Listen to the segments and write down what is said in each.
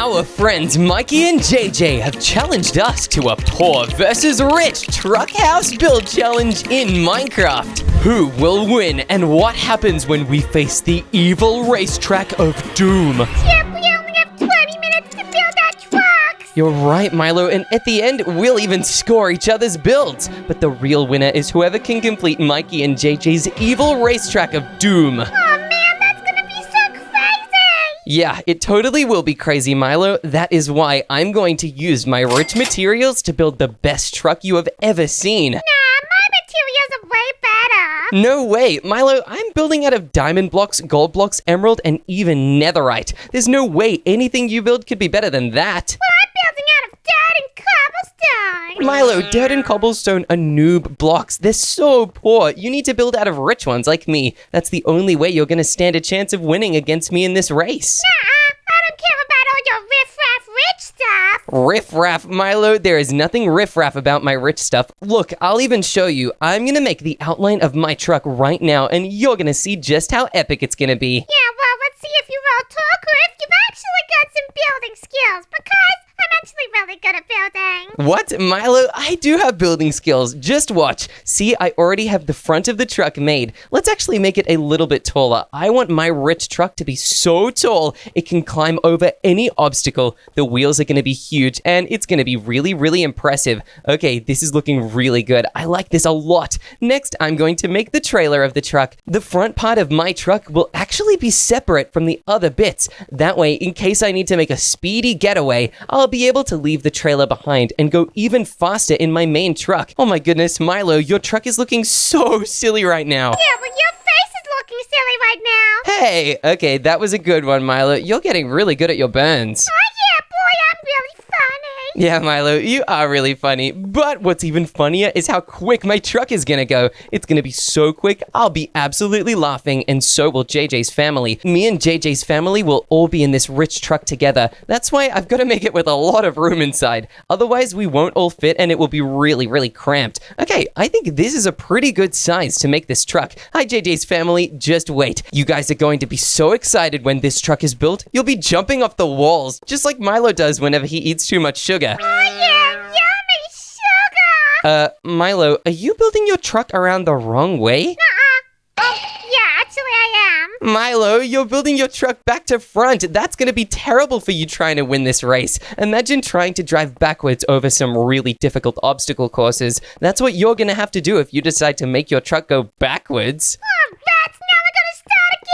Our friends Mikey and JJ have challenged us to a poor versus rich truck house build challenge in Minecraft. Who will win and what happens when we face the evil racetrack of doom? Yep, we only have 20 minutes to build our trucks. You're right, Milo, and at the end, we'll even score each other's builds. But the real winner is whoever can complete Mikey and JJ's evil racetrack of doom. Oh man, that's gonna be so crazy. Yeah, it totally will be crazy, Milo. That is why I'm going to use my rich materials to build the best truck you have ever seen. Nah, my materials are way better. No way, Milo, I'm building out of diamond blocks, gold blocks, emerald, and even netherite. There's no way anything you build could be better than that. Well, I'm building out of dirt and cobblestone. Milo, dirt and cobblestone are noob blocks. They're so poor. You need to build out of rich ones like me. That's the only way you're gonna stand a chance of winning against me in this race. Nuh-uh, I don't care about all your riff-raff rich stuff. Riff-raff, Milo, there is nothing riff-raff about my rich stuff. Look, I'll even show you. I'm gonna make the outline of my truck right now, and you're gonna see just how epic it's gonna be. Yeah, well, let's see if you all talk or if you've actually got some building skills, because I'm actually really good at building. What? Milo, I do have building skills. Just watch. See, I already have the front of the truck made. Let's actually make it a little bit taller. I want my rich truck to be so tall it can climb over any obstacle. The wheels are going to be huge and it's going to be really, really impressive. Okay, this is looking really good. I like this a lot. Next, I'm going to make the trailer of the truck. The front part of my truck will actually be separate from the other bits. That way, in case I need to make a speedy getaway, I'll be able to leave the trailer behind and go even faster in my main truck. Oh my goodness, Milo, your truck is looking so silly right now. Yeah, well, your face is looking silly right now. Hey, okay, that was a good one, Milo. You're getting really good at your burns. Oh yeah, boy, I'm really funny. Yeah, Milo, you are really funny. But what's even funnier is how quick my truck is gonna go. It's gonna be so quick, I'll be absolutely laughing, and so will JJ's family. Me and JJ's family will all be in this rich truck together. That's why I've got to make it with a lot of room inside. Otherwise, we won't all fit and it will be really, really cramped. Okay, I think this is a pretty good size to make this truck. Hi, JJ's family, just wait. You guys are going to be so excited when this truck is built. You'll be jumping off the walls, just like Milo does whenever he eats too much sugar. Oh yeah, yummy sugar. Milo, are you building your truck around the wrong way? Nuh-uh. Oh, yeah, actually I am. Milo, you're building your truck back to front. That's going to be terrible for you trying to win this race. Imagine trying to drive backwards over some really difficult obstacle courses. That's what you're going to have to do if you decide to make your truck go backwards. Oh, rats, now I gotta start again.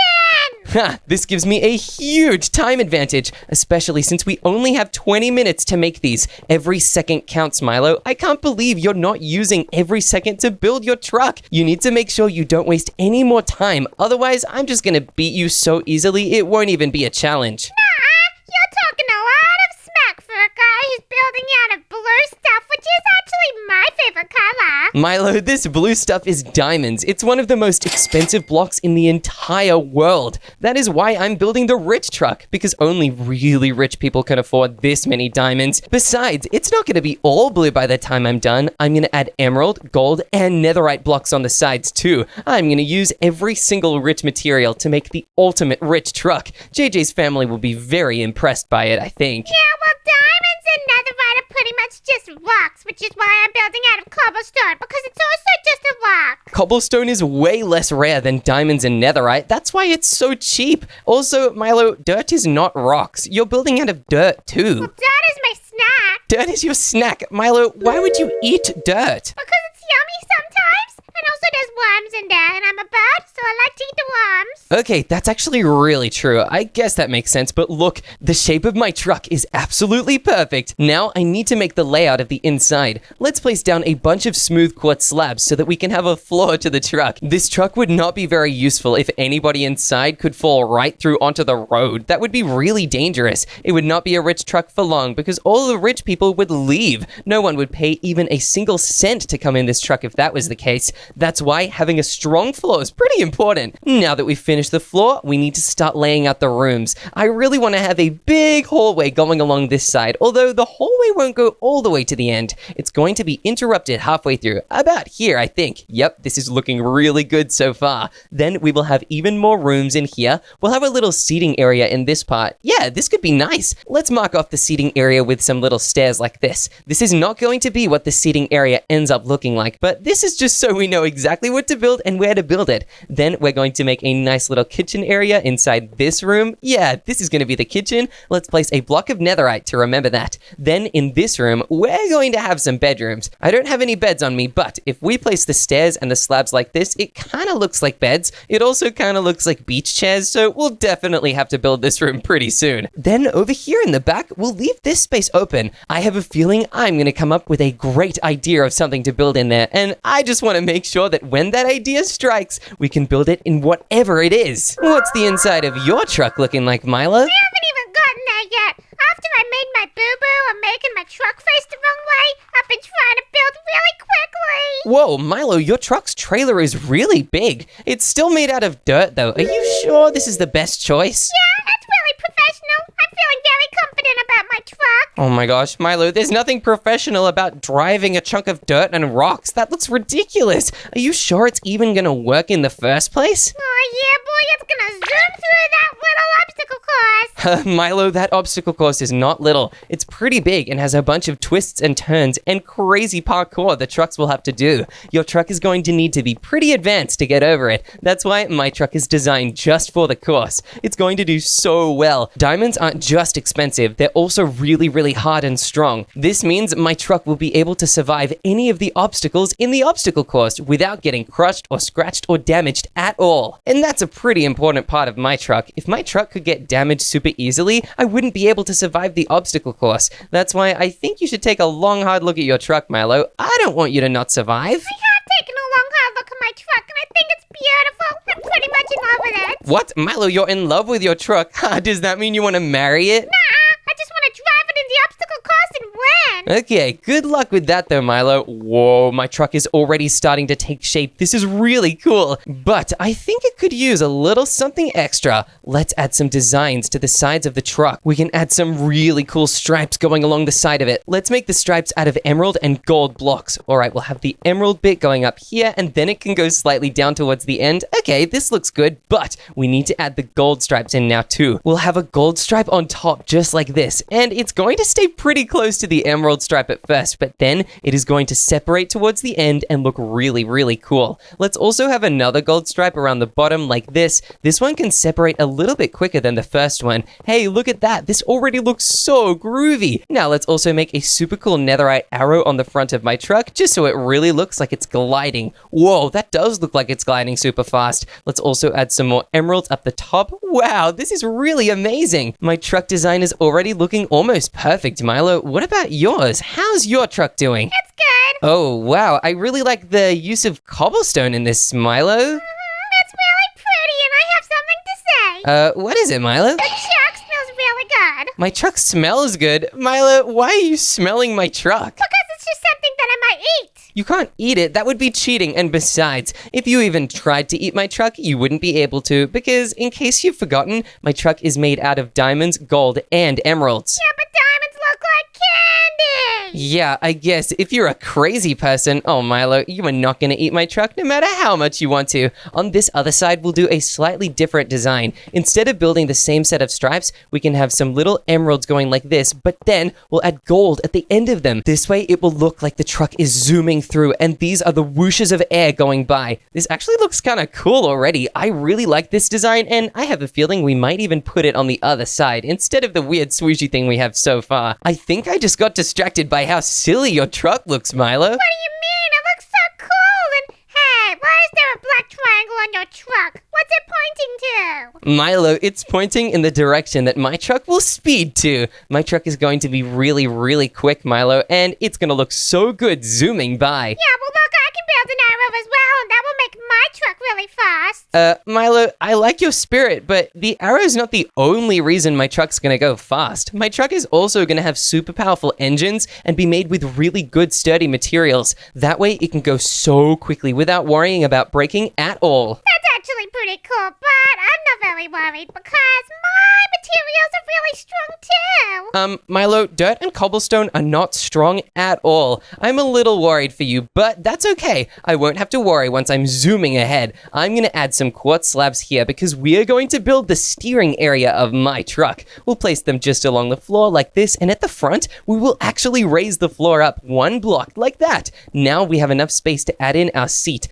Ha, this gives me a huge time advantage, especially since we only have 20 minutes to make these. Every second counts, Milo. I can't believe you're not using every second to build your truck. You need to make sure you don't waste any more time. Otherwise, I'm just gonna beat you so easily, it won't even be a challenge. Nuh-uh, you're talking a lot of smack for a guy who's building out of blue stuff, which is actually my favorite color. Milo, this blue stuff is diamonds. It's one of the most expensive blocks in the entire world. That is why I'm building the rich truck, because only really rich people can afford this many diamonds. Besides, it's not going to be all blue by the time I'm done. I'm going to add emerald, gold, and netherite blocks on the sides too. I'm going to use every single rich material to make the ultimate rich truck. JJ's family will be very impressed by it, I think. Yeah, well, diamonds and netherite are pretty much just rocks, which is why I'm building out of cobblestone, because it's also just a rock. Cobblestone is way less rare than diamonds and netherite. That's why it's so cheap. Also, Milo, dirt is not rocks. You're building out of dirt too. Well, dirt is my snack. Dirt is your snack. Milo, why would you eat dirt? Because it's yummy sometimes. And also there's worms in there, and I'm a bird, so I like to eat the worms. Okay, that's actually really true. I guess that makes sense, but look, the shape of my truck is absolutely perfect. Now I need to make the layout of the inside. Let's place down a bunch of smooth quartz slabs so that we can have a floor to the truck. This truck would not be very useful if anybody inside could fall right through onto the road. That would be really dangerous. It would not be a rich truck for long because all the rich people would leave. No one would pay even a single cent to come in this truck if that was the case. That's That's why having a strong floor is pretty important. Now that we've finished the floor, we need to start laying out the rooms. I really want to have a big hallway going along this side, although the hallway won't go all the way to the end. It's going to be interrupted halfway through, about here, I think. Yep, this is looking really good so far. Then we will have even more rooms in here. We'll have a little seating area in this part. Yeah, this could be nice. Let's mark off the seating area with some little stairs like this. This is not going to be what the seating area ends up looking like, but this is just so we know exactly what to build and where to build it. Then we're going to make a nice little kitchen area inside this room. Yeah, this is going to be the kitchen. Let's place a block of netherite to remember that. Then in this room, we're going to have some bedrooms. I don't have any beds on me, but if we place the stairs and the slabs like this, it kind of looks like beds. It also kind of looks like beach chairs, so we'll definitely have to build this room pretty soon. Then over here in the back, we'll leave this space open. I have a feeling I'm going to come up with a great idea of something to build in there, and I just want to make sure that when that idea strikes, we can build it in whatever it is. What's the inside of your truck looking like, Milo? I haven't even gotten there yet. After I made my boo-boo of making my truck face the wrong way, I've been trying to build really quickly. Whoa, Milo, your truck's trailer is really big. It's still made out of dirt, though. Are you sure this is the best choice? Yeah, that's really professional. I'm feeling very confident about my truck. Oh my gosh, Milo, there's nothing professional about driving a chunk of dirt and rocks. That looks ridiculous. Are you sure it's even gonna work in the first place? Oh yeah, boy, it's gonna zoom through that little obstacle course. Milo, that obstacle course is not little. It's pretty big and has a bunch of twists and turns and crazy parkour the trucks will have to do. Your truck is going to need to be pretty advanced to get over it. That's why my truck is designed just for the course. It's going to do so well. Diamonds aren't just expensive, they're also really, really hard and strong. This means my truck will be able to survive any of the obstacles in the obstacle course without getting crushed or scratched or damaged at all. And that's a pretty important part of my truck. If my truck could get damaged super easily, I wouldn't be able to survive the obstacle course. That's why I think you should take a long, hard look at your truck, Milo. I don't want you to not survive. I have taken a long, hard look at my truck, and I think it's beautiful. I'm pretty much in love with it. What? Milo, you're in love with your truck? Does that mean you want to marry it? I just want to drive it in the obstacle course and win. Okay, good luck with that though, Milo. Whoa, my truck is already starting to take shape. This is really cool. But I think it could use a little something extra. Let's add some designs to the sides of the truck. We can add some really cool stripes going along the side of it. Let's make the stripes out of emerald and gold blocks. All right, we'll have the emerald bit going up here, and then it can go slightly down towards the end. Okay, this looks good, but we need to add the gold stripes in now too. We'll have a gold stripe on top just like this, and it's going to stay pretty close to the emerald stripe at first, but then it is going to separate towards the end and look really, really cool. Let's also have another gold stripe around the bottom like this. This one can separate a little bit quicker than the first one. Hey, look at that. This already looks so groovy. Now let's also make a super cool netherite arrow on the front of my truck, just so it really looks like it's gliding. Whoa, that does look like it's gliding super fast. Let's also add some more emeralds up the top. Wow, this is really amazing. My truck design is already looking almost perfect, Milo. What about yours? How's your truck doing? It's good. Oh, wow. I really like the use of cobblestone in this, Milo. It's really pretty, and I have something to say. What is it, Milo? The truck smells really good. My truck smells good. Milo, why are you smelling my truck? Because it's just something that I might eat. You can't eat it. That would be cheating. And besides, if you even tried to eat my truck, you wouldn't be able to, because in case you've forgotten, my truck is made out of diamonds, gold, and emeralds. Yeah, but diamonds look like candy. Yeah, I guess if you're a crazy person, oh Milo, you are not going to eat my truck no matter how much you want to. On this other side, we'll do a slightly different design. Instead of building the same set of stripes, we can have some little emeralds going like this, but then we'll add gold at the end of them. This way, it will look like the truck is zooming through, and these are the whooshes of air going by. This actually looks kind of cool already. I really like this design, and I have a feeling we might even put it on the other side instead of the weird swooshy thing we have so far. I think I just got distracted by how silly your truck looks, Milo. What do you mean? It looks so cool. And hey, why is there a black triangle on your truck? What's it pointing to? Milo, it's pointing in the direction that my truck will speed to. My truck is going to be really, really quick, Milo, and it's going to look so good zooming by. Yeah, well, look, I can build an arrow as well, and that will make my truck really fast. Milo, I like your spirit, but the arrow's not the only reason my truck's gonna go fast. My truck is also gonna have super powerful engines and be made with really good sturdy materials. That way it can go so quickly without worrying about breaking at all. That's actually pretty cool, but I'm not very worried because my materials are really strong too. Milo, dirt and cobblestone are not strong at all. I'm a little worried for you, but that's okay. I won't have to worry once I'm zooming ahead. I'm gonna add some quartz slabs here because we are going to build the steering area of my truck. We'll place them just along the floor like this, and at the front, we will actually raise the floor up one block like that. Now we have enough space to add in our seat.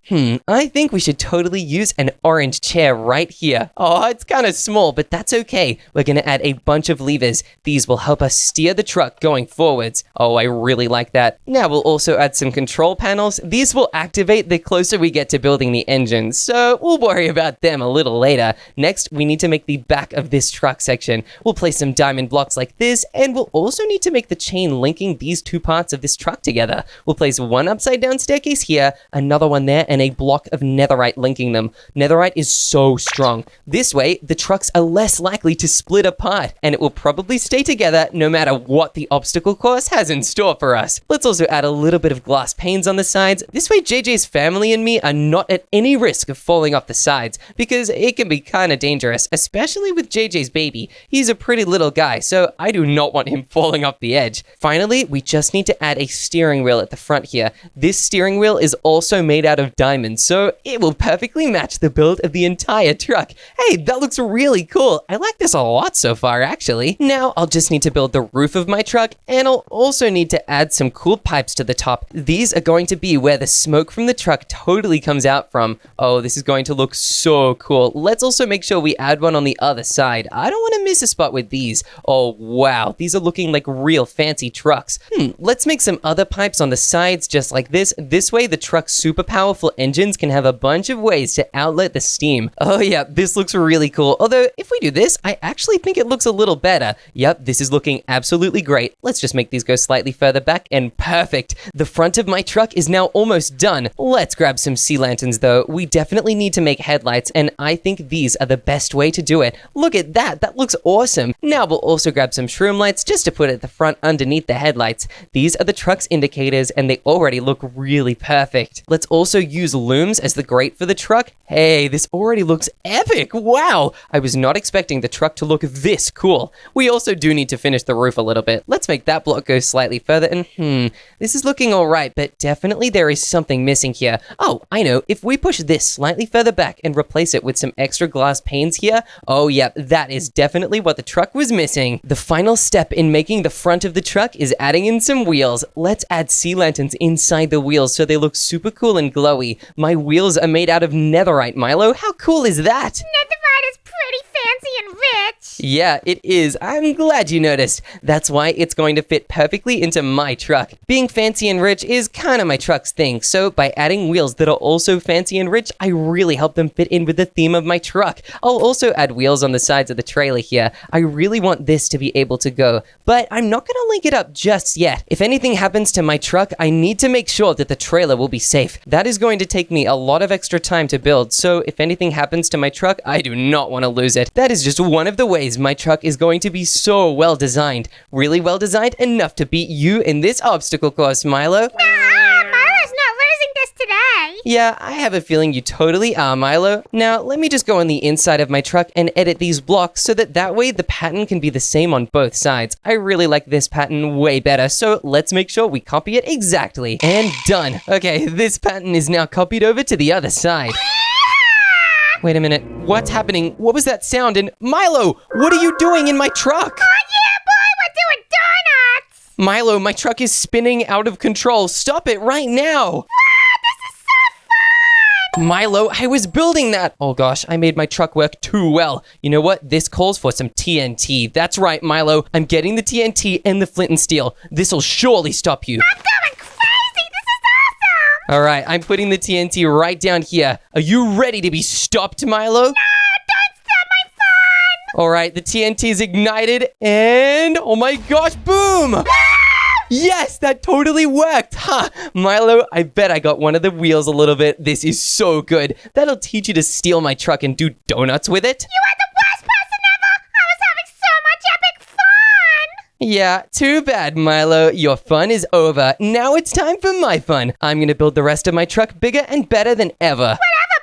I think we should totally use an orange chair right here. Oh, it's kind of small, but that's okay. We're gonna add a bunch of levers. These will help us steer the truck going forwards. Oh, I really like that. Now we'll also add some control panels. These will activate the closer we get to building the engines, so we'll worry about them a little later. Next, we need to make the back of this truck section. We'll place some diamond blocks like this, and we'll also need to make the chain linking these two parts of this truck together. We'll place one upside down staircase here, another one there, and a block of netherite linking them. Netherite is so strong. This way, the trucks are less likely to split apart, and it will probably stay together no matter what the obstacle course has in store for us. Let's also add a little bit of glass panes on the sides. This way, JJ's family and me are not at any risk of falling off the sides, because it can be kind of dangerous, especially with JJ's baby. He's a pretty little guy, so I do not want him falling off the edge. Finally, we just need to add a steering wheel at the front here. This steering wheel is also made out of diamonds, so it will perfectly match the build of the entire truck. Hey, that looks really cool. I like this a lot so far, actually. Now, I'll just need to build the roof of my truck, and I'll also need to add some cool pipes to the top. These are going to be where the smoke from the truck totally comes out from. Oh, this is going to look so cool. Let's also make sure we add one on the other side. I don't want to miss a spot with these. Oh, wow. These are looking like real fancy trucks. Let's make some other pipes on the sides just like this. This way, the truck's super powerful engines can have a bunch of ways to outlet the steam. Oh, yeah, this looks really cool. Although, if we do this, I actually think it looks a little better. Yep, this is looking absolutely great. Let's just make these go slightly further back, and perfect. The front of my truck is now almost done. Let's grab some sea lanterns, though. We definitely need to make headlights, and I think these are the best way to do it. Look at that. That looks awesome. Now we'll also grab some shroom lights just to put at the front underneath the headlights. These are the truck's indicators, and they already look really perfect. Let's also use looms as the grate for the truck. Hey, this already looks epic. Wow. I was not expecting the truck to look this cool. We also do need to finish the roof a little bit. Let's make that block go slightly further, and this is looking all right, but definitely there is something missing here. Oh, I know. If we push this slightly further back and replace it with some extra glass panes here, oh yeah, that is definitely what the truck was missing. The final step in making the front of the truck is adding in some wheels. Let's add sea lanterns inside the wheels so they look super cool and glowy. My wheels are made out of netherite, Milo. How cool is that? Netherite is pretty fancy and rich. Yeah, it is. I'm glad you noticed. That's why it's going to fit perfectly into my truck. Being fancy and rich is kind of my truck's thing, so by adding wheels that are also fancy and rich, I really help them fit in with the theme of my truck. I'll also add wheels on the sides of the trailer here. I really want this to be able to go, but I'm not going to link it up just yet. If anything happens to my truck, I need to make sure that the trailer will be safe. That is going to take me a lot of extra time to build, so if anything happens to my truck, I do not want to lose it. That is just one of the ways my truck is going to be so well designed. Really well designed, enough to beat you in this obstacle course, Milo. Milo's not losing this today. Yeah, I have a feeling you totally are, Milo. Now, let me just go on the inside of my truck and edit these blocks so that way the pattern can be the same on both sides. I really like this pattern way better, so let's make sure we copy it exactly. And done. Okay, this pattern is now copied over to the other side. Wait a minute, what's happening? What was that sound? And Milo, what are you doing in my truck? Oh yeah, boy, we're doing donuts. Milo, my truck is spinning out of control. Stop it right now. Wow, this is so fun. Milo, I was building that. Oh gosh, I made my truck work too well. You know what? This calls for some TNT. That's right, Milo. I'm getting the TNT and the flint and steel. This'll surely stop you. I'm going crazy. This is awesome. All right, I'm putting the TNT right down here. Are you ready to be stopped, Milo? No, don't stop my fun. All right, the TNT is ignited, and oh my gosh, boom! Wow, Yes, that totally worked. Ha! Milo, I bet I got one of the wheels a little bit. This is so good. That'll teach you to steal my truck and do donuts with it. You are the worst person ever! I was having so much epic fun! Yeah, too bad, Milo. Your fun is over. Now it's time for my fun. I'm gonna build the rest of my truck bigger and better than ever. Whatever,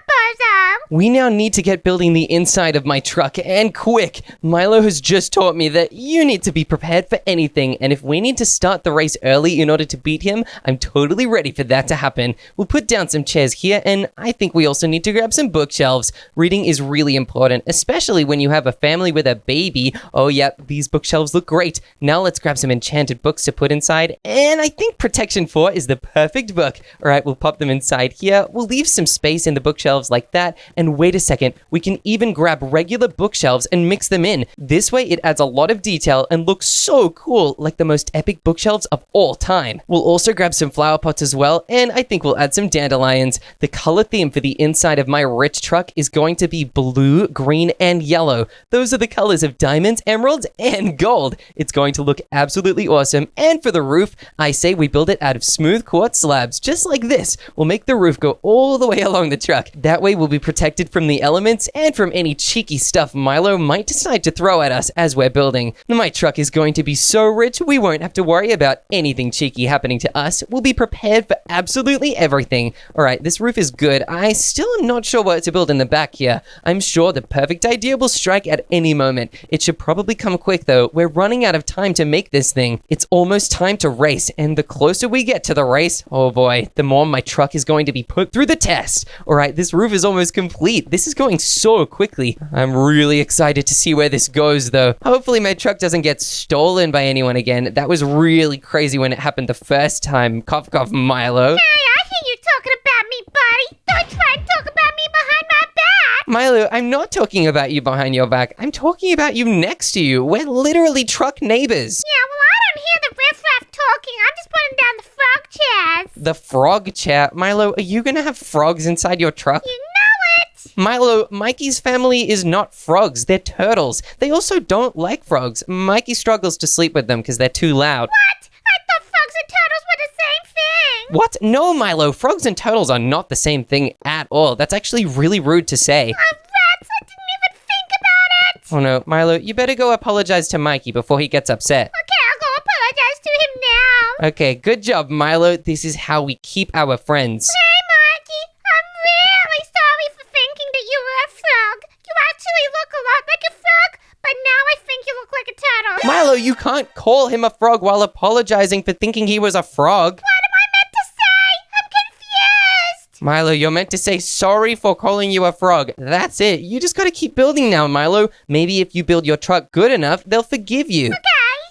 bozo! We now need to get building the inside of my truck, and quick. Milo has just taught me that you need to be prepared for anything, and if we need to start the race early in order to beat him, I'm totally ready for that to happen. We'll put down some chairs here, and I think we also need to grab some bookshelves. Reading is really important, especially when you have a family with a baby. Oh yeah, these bookshelves look great. Now let's grab some enchanted books to put inside, and I think Protection 4 is the perfect book. All right, we'll pop them inside here. We'll leave some space in the bookshelves like that, and wait a second, we can even grab regular bookshelves and mix them in. This way it adds a lot of detail and looks so cool, like the most epic bookshelves of all time. We'll also grab some flower pots as well, and I think we'll add some dandelions. The color theme for the inside of my rich truck is going to be blue, green, and yellow. Those are the colors of diamonds, emeralds, and gold. It's going to look absolutely awesome. And for the roof, I say we build it out of smooth quartz slabs, just like this. We'll make the roof go all the way along the truck. That way we'll be protected from the elements and from any cheeky stuff Milo might decide to throw at us as we're building. My truck is going to be so rich, we won't have to worry about anything cheeky happening to us. We'll be prepared for absolutely everything. All right, this roof is good. I still am not sure what to build in the back here. I'm sure the perfect idea will strike at any moment. It should probably come quick though. We're running out of time to make this thing. It's almost time to race, and the closer we get to the race, oh boy, the more my truck is going to be put through the test. All right, this roof is almost complete. This is going so quickly. I'm really excited to see where this goes though. Hopefully my truck doesn't get stolen by anyone again. That was really crazy when it happened the first time. Cough, cough, Milo. Hey, I hear you talking about me, buddy! Don't try and talk about me behind my back! Milo, I'm not talking about you behind your back. I'm talking about you next to you. We're literally truck neighbors. Yeah, well, I don't hear the riffraff talking. I'm just putting down the frog chairs. The frog chair. Milo, are you gonna have frogs inside your truck? You know it! Milo, Mikey's family is not frogs. They're turtles. They also don't like frogs. Mikey struggles to sleep with them because they're too loud. What? I thought frogs and turtles were the same thing! What? No, Milo. Frogs and turtles are not the same thing at all. That's actually really rude to say. Rats! I didn't even think about it! Oh no, Milo, you better go apologize to Mikey before he gets upset. Okay, I'll go apologize to him now. Okay, good job, Milo. This is how we keep our friends. Hey, Mikey, I'm really sorry for thinking that you were a frog. You actually look a lot like a frog, but now I think you look like a turtle. Milo, you can't call him a frog while apologizing for thinking he was a frog. What am I meant to say? I'm confused. Milo, you're meant to say sorry for calling you a frog. That's it. You just gotta keep building now, Milo. Maybe if you build your truck good enough, they'll forgive you. Okay.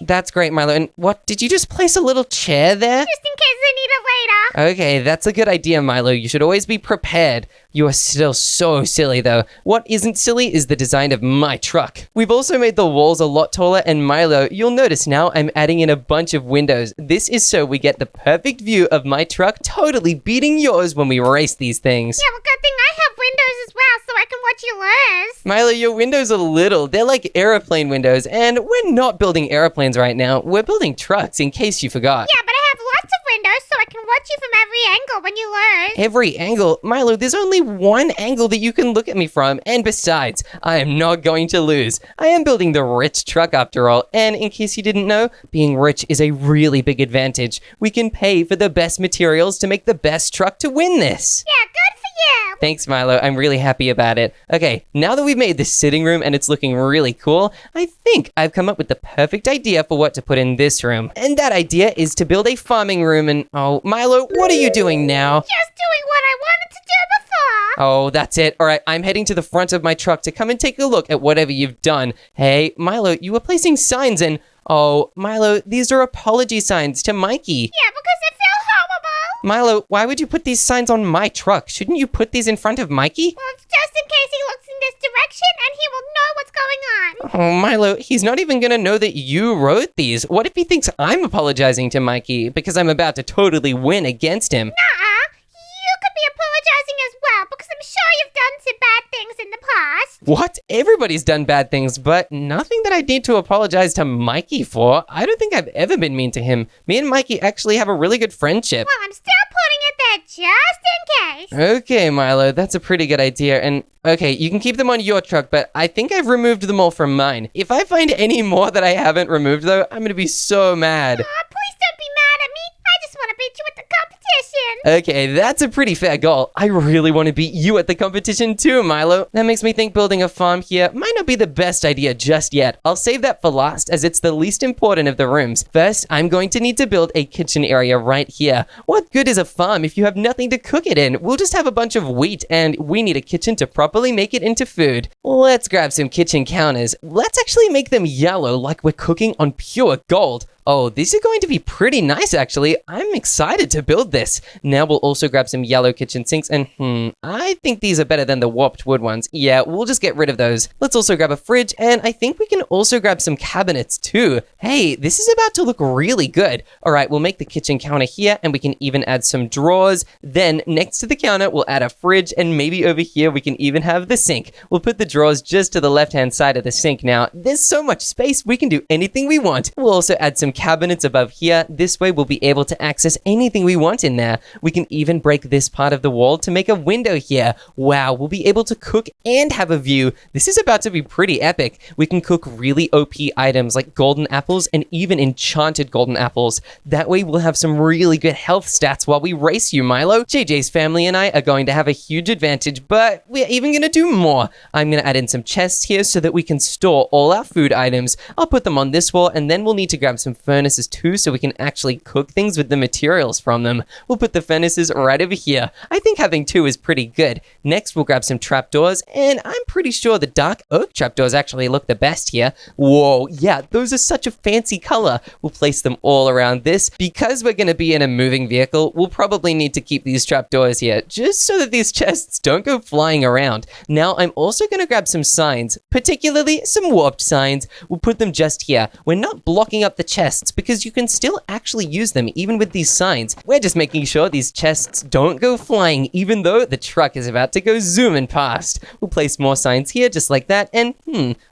That's great, Milo. And what, did you just place a little chair there? Just in case I need it later. Okay, that's a good idea, Milo. You should always be prepared. You are still so silly, though. What isn't silly is the design of my truck. We've also made the walls a lot taller, and Milo, you'll notice now I'm adding in a bunch of windows. This is so we get the perfect view of my truck totally beating yours when we race these things. Yeah, well, good thing I have windows as well, so I can watch you lose. Milo, your windows are little. They're like airplane windows, and we're not building airplanes right now. We're building trucks, in case you forgot. Yeah, but I have lots of windows, so I can watch you from every angle when you lose. Every angle? Milo, there's only one angle that you can look at me from, and besides, I am not going to lose. I am building the rich truck after all, and in case you didn't know, being rich is a really big advantage. We can pay for the best materials to make the best truck to win this. Yeah, good for you. Thanks, Milo. I'm really happy about it. Okay, now that we've made this sitting room and it's looking really cool, I think I've come up with the perfect idea for what to put in this room. And that idea is to build a farming room and... Oh, Milo, what are you doing now? Just doing what I wanted to do before. Oh, that's it. All right, I'm heading to the front of my truck to come and take a look at whatever you've done. Hey, Milo, you were placing signs and... Oh, Milo, these are apology signs to Mikey. Yeah, because it felt horrible. Milo, why would you put these signs on my truck? Shouldn't you put these in front of Mikey? Well, it's just in case he looks in this direction and he will know what's going on. Oh, Milo, he's not even gonna know that you wrote these. What if he thinks I'm apologizing to Mikey because I'm about to totally win against him? Nuh-uh. You could be apologizing as well, because I'm sure you've done some bad things in the past. What? Everybody's done bad things, but nothing that I need to apologize to Mikey for. I don't think I've ever been mean to him. Me and Mikey actually have a really good friendship. Well, I'm still putting it there just in case. Okay, Milo, that's a pretty good idea. And okay, you can keep them on your truck, but I think I've removed them all from mine. If I find any more that I haven't removed, though, I'm gonna be so mad. Aw, please don't be mad at me. I just want to beat you at the competition. Okay, that's a pretty fair goal. I really want to beat you at the competition too, Milo. That makes me think building a farm here might not be the best idea just yet. I'll save that for last, as it's the least important of the rooms. First, I'm going to need to build a kitchen area right here. What good is a farm if you have nothing to cook it in? We'll just have a bunch of wheat, and we need a kitchen to properly make it into food. Let's grab some kitchen counters. Let's actually make them yellow like we're cooking on pure gold. Oh, these are going to be pretty nice, actually. I'm excited to build this. Now we'll also grab some yellow kitchen sinks, and I think these are better than the warped wood ones. Yeah, we'll just get rid of those. Let's also grab a fridge, and I think we can also grab some cabinets too. Hey, this is about to look really good. All right, we'll make the kitchen counter here, and we can even add some drawers. Then next to the counter, we'll add a fridge, and maybe over here we can even have the sink. We'll put the drawers just to the left-hand side of the sink now. There's so much space, we can do anything we want. We'll also add some cabinets above here. This way we'll be able to access anything we want in there. We can even break this part of the wall to make a window here. Wow, we'll be able to cook and have a view. This is about to be pretty epic. We can cook really OP items like golden apples and even enchanted golden apples. That way we'll have some really good health stats while we race you, Milo. JJ's family and I are going to have a huge advantage, but we're even going to do more. I'm going to add in some chests here so that we can store all our food items. I'll put them on this wall, and then we'll need to grab some furnaces too so we can actually cook things with the materials from them. We'll put the furnaces right over here. I think having two is pretty good. Next, we'll grab some trapdoors, and I'm pretty sure the dark oak trapdoors actually look the best here. Whoa, yeah, those are such a fancy color. We'll place them all around this. Because we're going to be in a moving vehicle, we'll probably need to keep these trapdoors here, just so that these chests don't go flying around. Now, I'm also going to grab some signs, particularly some warped signs. We'll put them just here. We're not blocking up the chests because you can still actually use them even with these signs. We're just making sure these chests don't go flying even though the truck is about to go zooming past. We'll place more signs here just like that, and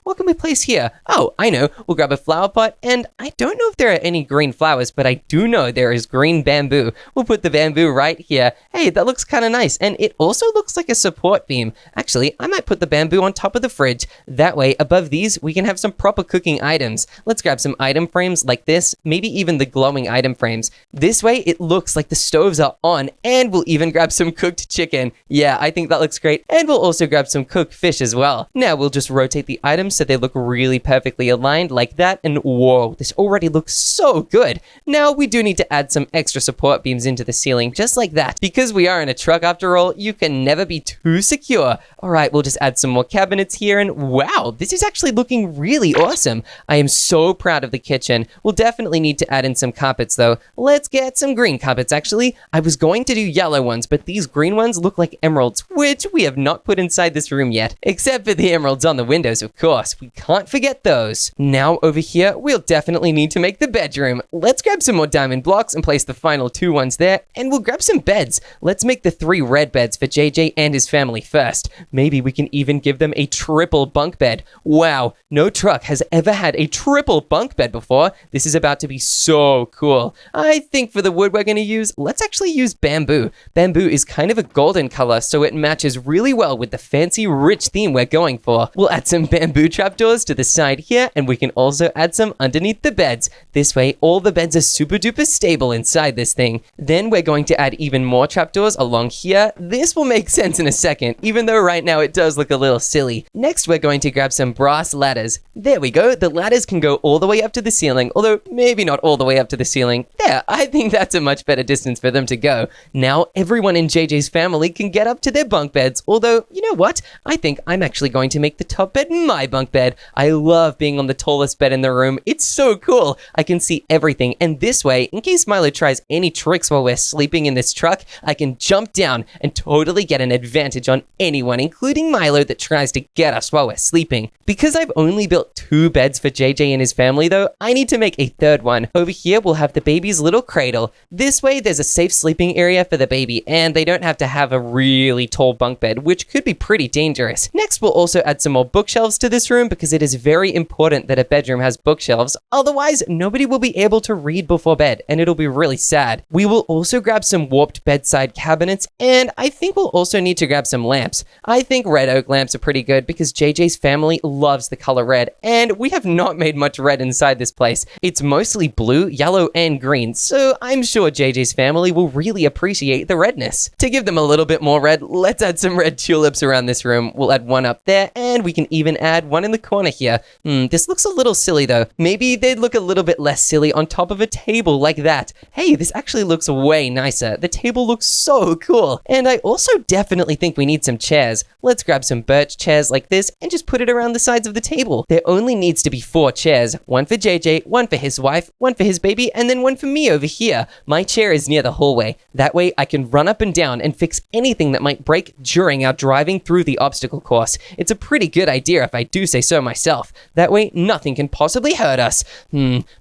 what can we place here? Oh, I know. We'll grab a flower pot, and I don't know if there are any green flowers, but I do know there is green bamboo. We'll put the bamboo right here. Hey, that looks kind of nice, and it also looks like a support beam. Actually, I might put the bamboo on top of the fridge. That way, above these, we can have some proper cooking items. Let's grab some item frames like this, maybe even the glowing item frames. This way, it looks like the stoves are on, and we'll even grab some cooked chicken. Yeah, I think that looks great, and we'll also grab some cooked fish as well. Now, we'll just rotate the items so they look really perfectly aligned like that, and whoa, this already looks so good. Now, we do need to add some extra support beams into the ceiling, just like that. Because we are in a truck after all, you can never be too secure. All right, we'll just add some more cabinets here, and wow, this is actually looking really awesome. I am so proud of the kitchen. We'll definitely need to add in some carpets though. Let's get some green carpets actually. I was going to do yellow ones, but these green ones look like emeralds, which we have not put inside this room yet. Except for the emeralds on the windows, of course. We can't forget those. Now over here, we'll definitely need to make the bedroom. Let's grab some more diamond blocks and place the final 2 ones there, and we'll grab some beds. Let's make the 3 red beds for JJ and his family first. Maybe we can even give them a triple bunk bed. Wow, no truck has ever had a triple bunk bed before. This is about to be so cool. I think for the wood we're going to use, let's actually use bamboo. Bamboo is kind of a golden color, so it matches really well with the fancy rich theme we're going for. We'll add some bamboo trapdoors to the side here, and we can also add some underneath the beds. This way, all the beds are super duper stable inside this thing. Then we're going to add even more trapdoors along here. This will make sense in a second, even though right now it does look a little silly. Next, we're going to grab some brass ladders. There we go. The ladders can go all the way up to the ceiling, although maybe not all the way up to the ceiling. There, I think that's a much better distance for them to go. Now, everyone in JJ's family can get up to their bunk beds, although, you know what? I think I'm actually going to make the top bed my bunk bed. I love being on the tallest bed in the room. It's so cool. I can see everything, and this way, in case Milo tries any tricks while we're sleeping in this truck, I can jump down and totally get an advantage on anyone, including Milo, that tries to get us while we're sleeping. Because I've only built 2 beds for JJ and his family though, I need to make a 3rd one. Over here, we'll have the baby's little cradle. This way, there's a safe sleep sleeping area for the baby, and they don't have to have a really tall bunk bed, which could be pretty dangerous. Next, we'll also add some more bookshelves to this room because it is very important that a bedroom has bookshelves. Otherwise, nobody will be able to read before bed, and it'll be really sad. We will also grab some warped bedside cabinets, and I think we'll also need to grab some lamps. I think red oak lamps are pretty good because JJ's family loves the color red, and we have not made much red inside this place. It's mostly blue, yellow, and green, so I'm sure JJ's family will really appreciate the redness. To give them a little bit more red, let's add some red tulips around this room. We'll add one up there, and we can even add one in the corner here. This looks a little silly though. Maybe they'd look a little bit less silly on top of a table like that. Hey, this actually looks way nicer. The table looks so cool. And I also definitely think we need some chairs. Let's grab some birch chairs like this and just put it around the sides of the table. There only needs to be 4 chairs. One for JJ, one for his wife, one for his baby, and then one for me over here. My chair is near the hallway. That way I can run up and down and fix anything that might break during our driving through the obstacle course. It's a pretty good idea if I do say so myself. That way nothing can possibly hurt us.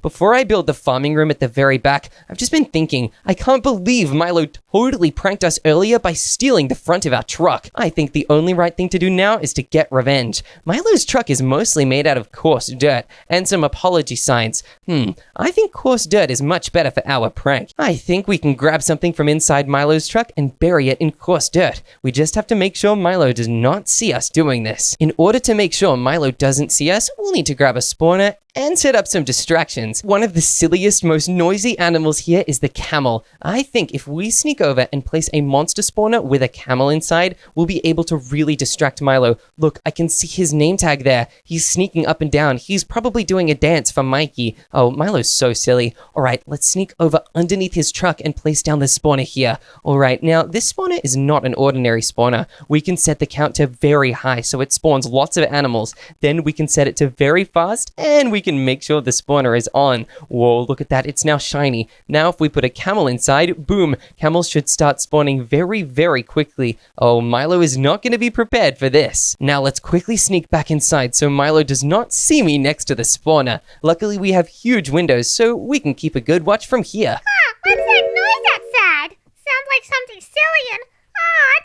Before I build the farming room at the very back, I've just been thinking, I can't believe Milo totally pranked us earlier by stealing the front of our truck. I think the only right thing to do now is to get revenge. Milo's truck is mostly made out of coarse dirt and some apology signs. I think coarse dirt is much better for our prank. I think we can grab something from inside Milo's truck and bury it in coarse dirt. We just have to make sure Milo does not see us doing this. In order to make sure Milo doesn't see us, we'll need to grab a spawner and set up some distractions. One of the silliest, most noisy animals here is the camel. I think if we sneak over and place a monster spawner with a camel inside, we'll be able to really distract Milo. Look, I can see his name tag there. He's sneaking up and down. He's probably doing a dance for Mikey. Oh, Milo's so silly. All right, let's sneak over underneath his truck and place down the spawner here. All right, now this spawner is not an ordinary spawner. We can set the count to very high so it spawns lots of animals. Then we can set it to very fast, and we can make sure the spawner is on. Whoa, look at that. It's now shiny. Now if we put a camel inside, boom, camels should start spawning very, very quickly. Oh, Milo is not going to be prepared for this. Now let's quickly sneak back inside so Milo does not see me next to the spawner. Luckily, we have huge windows so we can keep a good watch from here. What's that noise outside? Sounds like something silly and...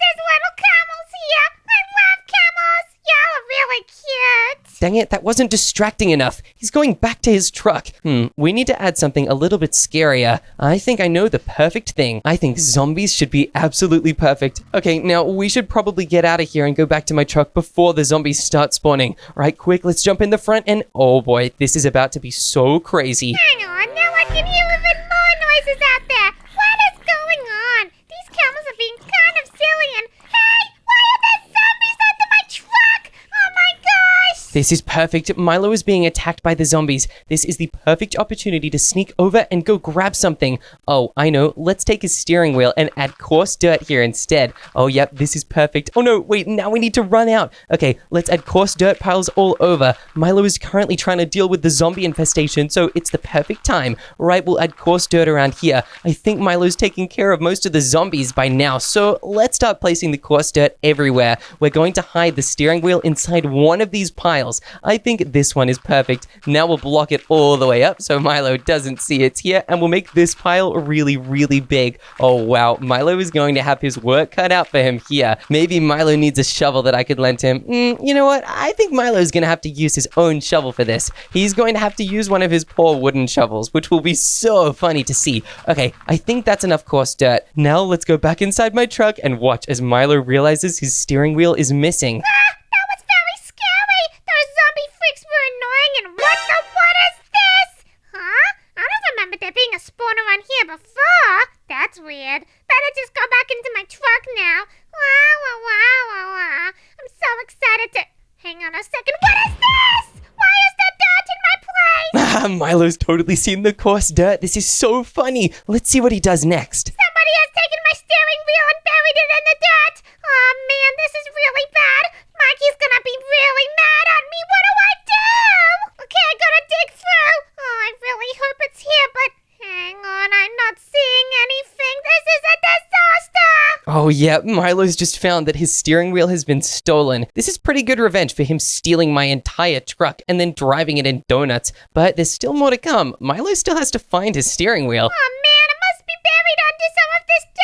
there's little camels here. I love camels. Y'all are really cute. Dang it, that wasn't distracting enough. He's going back to his truck. We need to add something a little bit scarier. I think I know the perfect thing. I think zombies should be absolutely perfect. Okay, now we should probably get out of here and go back to my truck before the zombies start spawning. All right, quick, let's jump in the front and oh boy, this is about to be so crazy. Hang on, now I can hear even more noises out there. What is going on? These camels are being kind of silly and... Hey, why are there zombies under my truck? Oh my gosh! This is perfect. Milo is being attacked by the zombies. This is the perfect opportunity to sneak over and go grab something. Oh, I know. Let's take his steering wheel and add coarse dirt here instead. Oh, yep, this is perfect. Oh no, wait, now we need to run out. Okay, let's add coarse dirt piles all over. Milo is currently trying to deal with the zombie infestation, so it's the perfect time. Right, we'll add coarse dirt around here. I think Milo's taking care of most of the zombies by now, so let's start placing the coarse dirt everywhere. We're going to hide the steering wheel inside one of these piles. I think this one is perfect. Now we'll block it all the way up so Milo doesn't see it's here, and we'll make this pile really, really big. Oh wow, Milo is going to have his work cut out for him here. Maybe Milo needs a shovel that I could lend him. You know what? I think Milo's going to have to use his own shovel for this. He's going to have to use one of his poor wooden shovels, which will be so funny to see. Okay, I think that's enough coarse dirt. Now let's go back inside my truck and watch as Milo realizes his steering wheel is missing. That was very scary. Those zombie freaks were annoying and what is this? Huh? I don't remember there being a spawner on here before. That's weird. Better just go back into my truck now. Wow. I'm so excited to... Hang on a second. What is this? Why is there dirt in my place? Milo's totally seen the coarse dirt. This is so funny. Let's see what he does next. Somebody has taken my steering wheel and buried it in the dirt. Oh man, this is really bad. Mikey's gonna be really mad at me. What do I do? Okay, I gotta dig through. Oh, I really hope it's here, but hang on, I'm not seeing anything. This is a disaster. Oh yeah, Milo's just found that his steering wheel has been stolen. This is pretty good revenge for him stealing my entire truck and then driving it in donuts. But there's still more to come. Milo still has to find his steering wheel. Oh man, it must be buried under some of this dirt.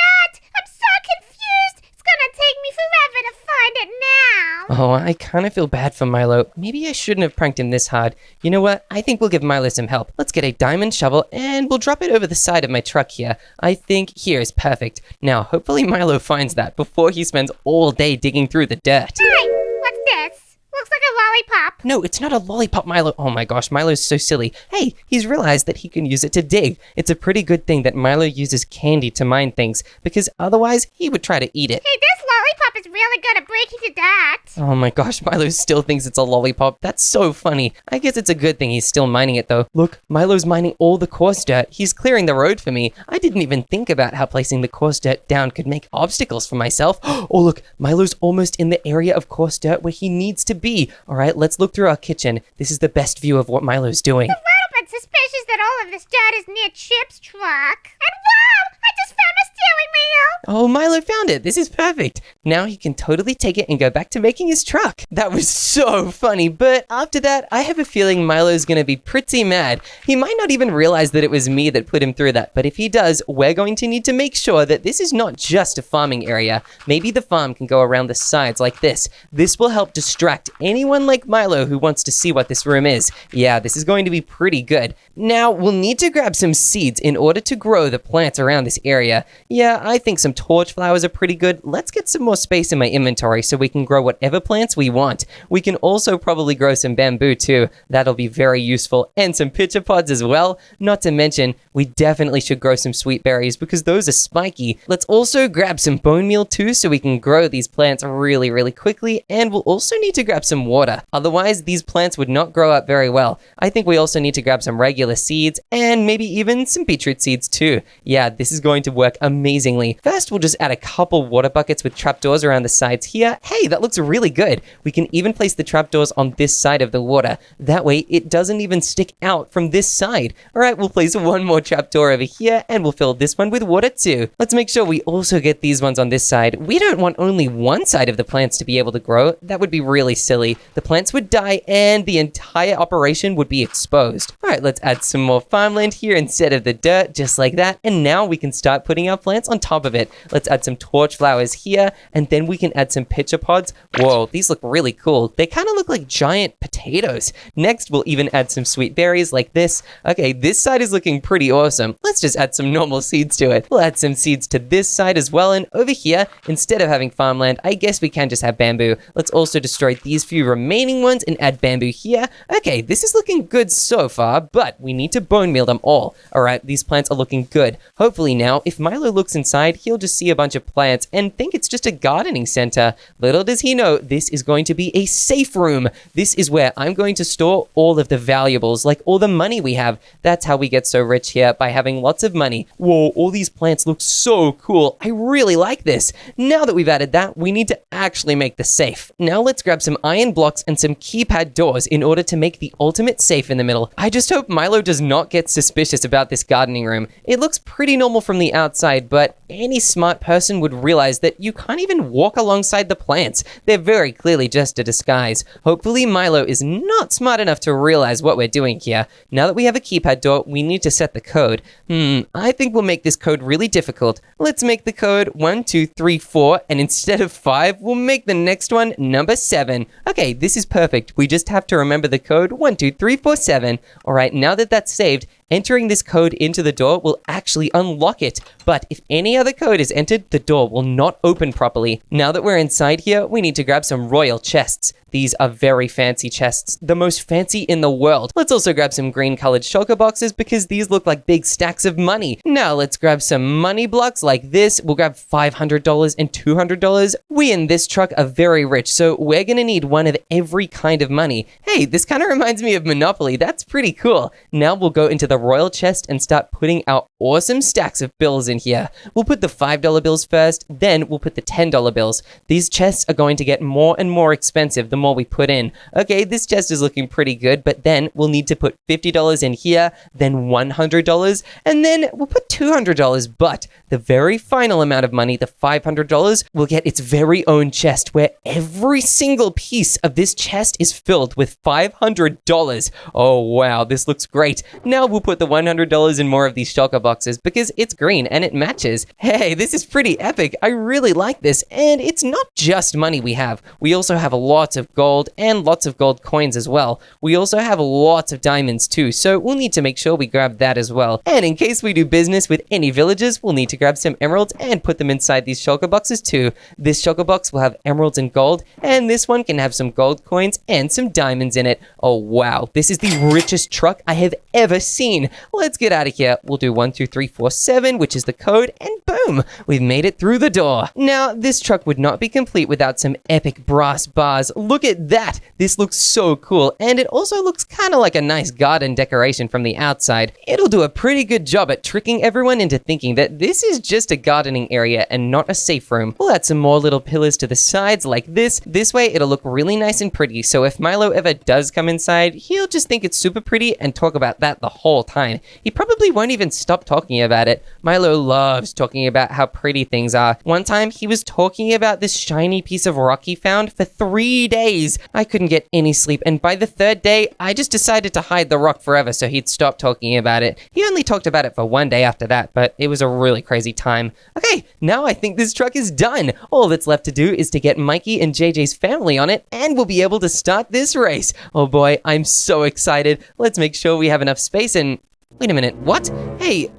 Oh, I kind of feel bad for Milo. Maybe I shouldn't have pranked him this hard. You know what? I think we'll give Milo some help. Let's get a diamond shovel and we'll drop it over the side of my truck here. I think here is perfect. Now, hopefully Milo finds that before he spends all day digging through the dirt. Hey, what's this? Looks like a lollipop. No, it's not a lollipop, Milo. Oh my gosh, Milo's so silly. Hey, he's realized that he can use it to dig. It's a pretty good thing that Milo uses candy to mine things, because otherwise he would try to eat it. Hey, this lollipop is really good at breaking the dirt. Oh my gosh, Milo still thinks it's a lollipop. That's so funny. I guess it's a good thing he's still mining it though. Look, Milo's mining all the coarse dirt. He's clearing the road for me. I didn't even think about how placing the coarse dirt down could make obstacles for myself. Oh look, Milo's almost in the area of coarse dirt where he needs to be. All right, let's look through our kitchen. This is the best view of what Milo's doing. A little bit suspicious that all of this dirt is near Chip's truck. And wow, I just found my steering wheel. Oh, Milo found it. This is perfect. Now he can totally take it and go back to making his truck. That was so funny, but after that, I have a feeling Milo's gonna be pretty mad. He might not even realize that it was me that put him through that, but if he does, we're going to need to make sure that this is not just a farming area. Maybe the farm can go around the sides like this. This will help distract anyone like Milo who wants to see what this room is. Yeah, this is going to be pretty good. Now, we'll need to grab some seeds in order to grow the plants around this area. Yeah, I think some torch flowers are pretty good. Let's get some more space in my inventory so we can grow whatever plants we want. We can also probably grow some bamboo too. That'll be very useful. And some pitcher pods as well. Not to mention, we definitely should grow some sweet berries because those are spiky. Let's also grab some bone meal too so we can grow these plants really, really quickly. And we'll also need to grab some water. Otherwise, these plants would not grow up very well. I think we also need to grab some regular seeds and maybe even some beetroot seeds too. Yeah, this is going to work amazingly. First, we'll just add a couple water buckets with trapdoors around the sides here. Hey, that looks really good. We can even place the trapdoors on this side of the water. That way, it doesn't even stick out from this side. All right, we'll place one more trapdoor over here and we'll fill this one with water too. Let's make sure we also get these ones on this side. We don't want only one side of the plants to be able to grow. That would be really silly. The plants would die and the entire operation would be exposed. All right, let's add some more farmland here instead of the dirt, just like that. And now we can start putting our plants on top of it. Let's add some torch flowers here, and then we can add some pitcher pods. Whoa, these look really cool. They kind of look like giant potatoes. Next, we'll even add some sweet berries like this. Okay, this side is looking pretty awesome. Let's just add some normal seeds to it. We'll add some seeds to this side as well, and over here, instead of having farmland, I guess we can just have bamboo. Let's also destroy these few remaining ones and add bamboo here. Okay, this is looking good so far, but we need to bone meal them all. All right, these plants are looking good. Hopefully now, if Milo looks inside, he'll just see a bunch of plants and think it's just a gardening center. Little does he know, this is going to be a safe room. This is where I'm going to store all of the valuables, like all the money we have. That's how we get so rich here, by having lots of money. Whoa, all these plants look so cool. I really like this. Now that we've added that, we need to actually make the safe. Now let's grab some iron blocks and some keypad doors in order to make the ultimate safe in the middle. I just hope Milo does not get suspicious about this gardening room. It looks pretty normal from the outside, but any smart person would realize that you can't even walk alongside the plants. They're very clearly just a disguise. Hopefully Milo is not smart enough to realize what we're doing here. Now that we have a keypad door, we need to set the code. I think we'll make this code really difficult. Let's make the code 1, 2, 3, 4, and instead of 5, we'll make the next one number 7. Okay, this is perfect. We just have to remember the code 1, 2, 3, 4, 7. All right, now that that's saved, entering this code into the door will actually unlock it. But if any other code is entered, the door will not open properly. Now that we're inside here, we need to grab some royal chests. These are very fancy chests, the most fancy in the world. Let's also grab some green colored shulker boxes because these look like big stacks of money. Now let's grab some money blocks like this. We'll grab $500 and $200. We in this truck are very rich, so we're gonna need one of every kind of money. Hey, this kind of reminds me of Monopoly. That's pretty cool. Now we'll go into the royal chest and start putting our awesome stacks of bills in here. We'll put the $5 bills first, then we'll put the $10 bills. These chests are going to get more and more expensive the more we put in. Okay, this chest is looking pretty good, but then we'll need to put $50 in here, then $100, and then we'll put $200. But the very final amount of money, the $500, will get its very own chest where every single piece of this chest is filled with $500. Oh wow, this looks great. Now we'll put put the $100 in more of these shulker boxes because it's green and it matches. Hey, this is pretty epic. I really like this. And it's not just money we have. We also have lots of gold and lots of gold coins as well. We also have lots of diamonds too, so we'll need to make sure we grab that as well. And in case we do business with any villagers, we'll need to grab some emeralds and put them inside these shulker boxes too. This shulker box will have emeralds and gold, and this one can have some gold coins and some diamonds in it. Oh wow, this is the richest truck I have ever seen. Let's get out of here. We'll do 12347, which is the code, and boom, we've made it through the door. Now, this truck would not be complete without some epic brass bars. Look at that. This looks so cool, and it also looks kind of like a nice garden decoration from the outside. It'll do a pretty good job at tricking everyone into thinking that this is just a gardening area and not a safe room. We'll add some more little pillars to the sides like this. This way, it'll look really nice and pretty, so if Milo ever does come inside, he'll just think it's super pretty and talk about that the whole time. He probably won't even stop talking about it. Milo loves talking about how pretty things are. One time, he was talking about this shiny piece of rock he found for 3 days. I couldn't get any sleep, and by the third day, I just decided to hide the rock forever so he'd stop talking about it. He only talked about it for 1 day after that, but it was a really crazy time. Okay, now I think this truck is done. All that's left to do is to get Mikey and JJ's family on it, and we'll be able to start this race. Oh boy, I'm so excited. Let's make sure we have enough space and... Wait a minute, what? Hey,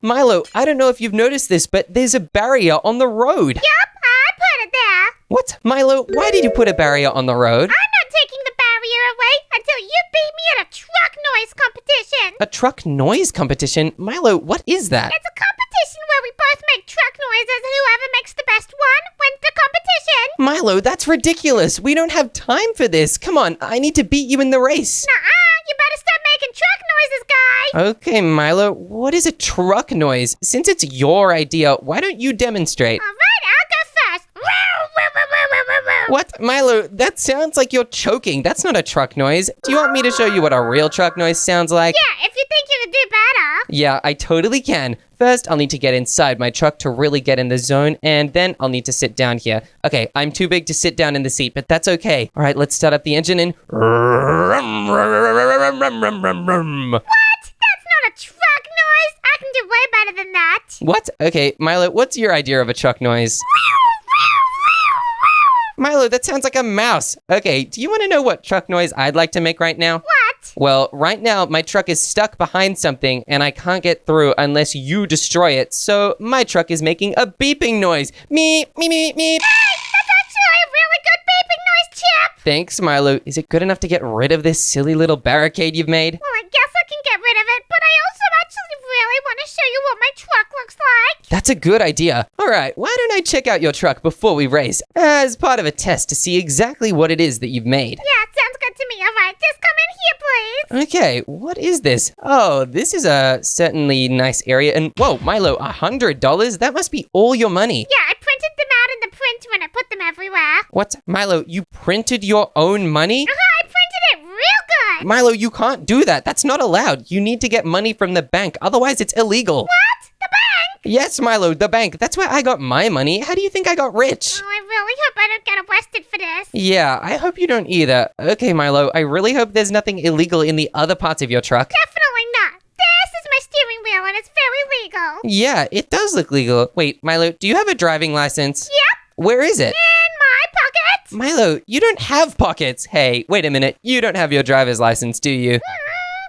Milo, I don't know if you've noticed this, but there's a barrier on the road. Yup, I put it there. What? Milo, why did you put a barrier on the road? I'm not taking the barrier away until you beat me at a truck noise competition. A truck noise competition? Milo, what is that? It's a competition where we both make truck noises and whoever makes the best one wins the competition. Milo, that's ridiculous. We don't have time for this. Come on, I need to beat you in the race. Nuh-uh, you better stop making truck noises, guy. Okay, Milo, what is a truck noise? Since it's your idea, why don't you demonstrate? All right, I'll go first. What? Milo, that sounds like you're choking. That's not a truck noise. Do you want me to show you what a real truck noise sounds like? Yeah, if you think you can do better. Yeah, I totally can. First, I'll need to get inside my truck to really get in the zone, and then I'll need to sit down here. Okay, I'm too big to sit down in the seat, but that's okay. All right, let's start up the engine and... What? That's not a truck noise. I can do way better than that. What? Okay, Milo, what's your idea of a truck noise? Milo, that sounds like a mouse. Okay, do you want to know what truck noise I'd like to make right now? What? Well, right now, my truck is stuck behind something, and I can't get through unless you destroy it, so my truck is making a beeping noise. Meep, meep, meep, meep. Hey, that's actually a really good beeping noise, Chip. Thanks, Milo. Is it good enough to get rid of this silly little barricade you've made? Well, I guess I can get rid of it, but I also actually really want to show you what my truck looks like. That's a good idea. All right, why don't I check out your truck before we race, as part of a test to see exactly what it is that you've made. Yeah, sounds good to me. All right, just come in here, please. Okay, what is this? Oh, this is a certainly nice area, and whoa, Milo, $100? That must be all your money. Yeah, I printed them out in the printer and I put them everywhere. What? Milo, you printed your own money? I printed it real good. Milo, you can't do that. That's not allowed. You need to get money from the bank, otherwise it's illegal. What? The bank? Yes, Milo, the bank. That's where I got my money. How do you think I got rich? Oh, I really hope I don't get arrested for this. Yeah, I hope you don't either. Okay, Milo, I really hope there's nothing illegal in the other parts of your truck. Definitely not. This is my steering wheel and it's very legal. Yeah, it does look legal. Wait, Milo, do you have a driving license? Yep. Where is it? In my pocket. Milo, you don't have pockets. Hey, wait a minute. You don't have your driver's license, do you?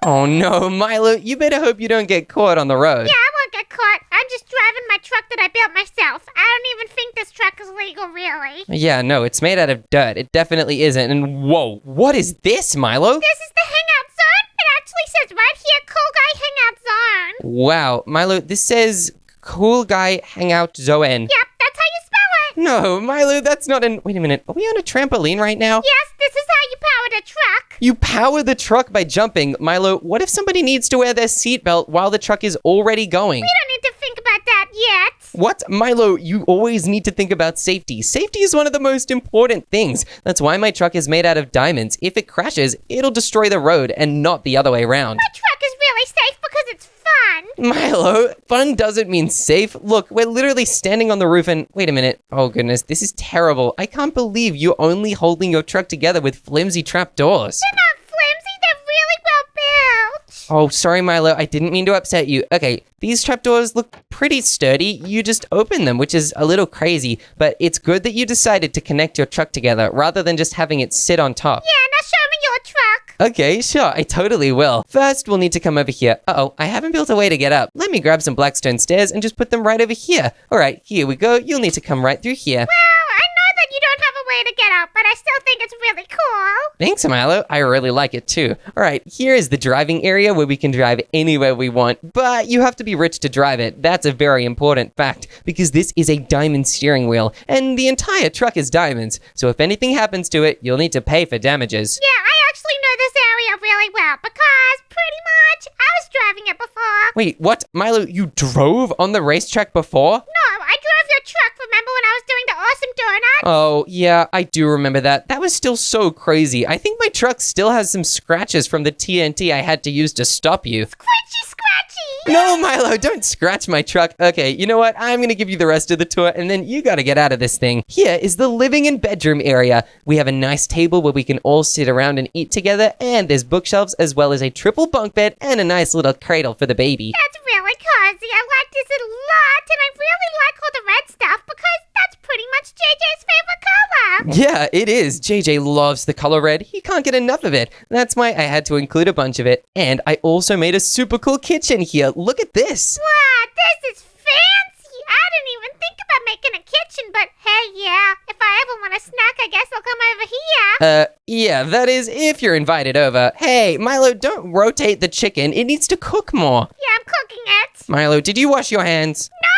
Oh no, Milo, you better hope you don't get caught on the road. Yeah, I won't get caught. I'm just driving my truck that I built myself. I don't even think this truck is legal, really. Yeah, no, it's made out of dirt. It definitely isn't. And whoa, what is this, Milo? This is the hangout zone. It actually says right here, Cool Guy Hangout Zone. Wow, Milo, this says Cool Guy Hangout Zone. Yep, that's how you spell it. No, Milo, that's not an... Wait a minute, are we on a trampoline right now? Yes, this is how you power the truck. You power the truck by jumping. Milo, what if somebody needs to wear their seatbelt while the truck is already going? We don't need to think about that yet. What? Milo, you always need to think about safety. Safety is one of the most important things. That's why my truck is made out of diamonds. If it crashes, it'll destroy the road and not the other way around. My truck is really safe because it's fun. Milo, fun doesn't mean safe. Look, we're literally standing on the roof and... Wait a minute. Oh goodness, this is terrible. I can't believe you're only holding your truck together with flimsy trapdoors. They're not flimsy, they're really well built. Oh, sorry, Milo. I didn't mean to upset you. Okay, these trapdoors look pretty sturdy. You just open them, which is a little crazy, but it's good that you decided to connect your truck together rather than just having it sit on top. Yeah, now show me your truck. Okay, sure, I totally will. First, we'll need to come over here. Uh-oh, I haven't built a way to get up. Let me grab some blackstone stairs and just put them right over here. All right, here we go. You'll need to come right through here. Well, I know that you don't have a way to get out, but I still think it's really cool. Thanks, Milo. I really like it too. All right, here is the driving area where we can drive anywhere we want, but you have to be rich to drive it. That's a very important fact because this is a diamond steering wheel and the entire truck is diamonds. So if anything happens to it, you'll need to pay for damages. Yeah, I actually know this area really well because pretty much I was driving it before. Wait, what? Milo, you drove on the racetrack before? No, I drove your truck. Remember when I was doing the awesome donut? Oh, yeah, I do remember that. That was still so crazy. I think my truck still has some scratches from the TNT I had to use to stop you. Squishy scratchy. No, Milo, don't scratch my truck. Okay, you know what? I'm gonna give you the rest of the tour, and then you gotta get out of this thing. Here is the living and bedroom area. We have a nice table where we can all sit around and eat together, and there's bookshelves as well as a triple bunk bed and a nice little cradle for the baby. That's really cozy. I like this a lot, and I really like all the red stuff because that's pretty much JJ's favorite color. Yeah, it is. JJ loves the color red. He can't get enough of it. That's why I had to include a bunch of it. And I also made a super cool kitchen here. Look at this. Wow, this is fancy. I didn't even think about making a kitchen, but hey, yeah, if I ever want a snack, I guess I'll come over here. Yeah, that is if you're invited over. Hey, Milo, don't rotate the chicken. It needs to cook more. Yeah, I'm cooking it. Milo, did you wash your hands? No.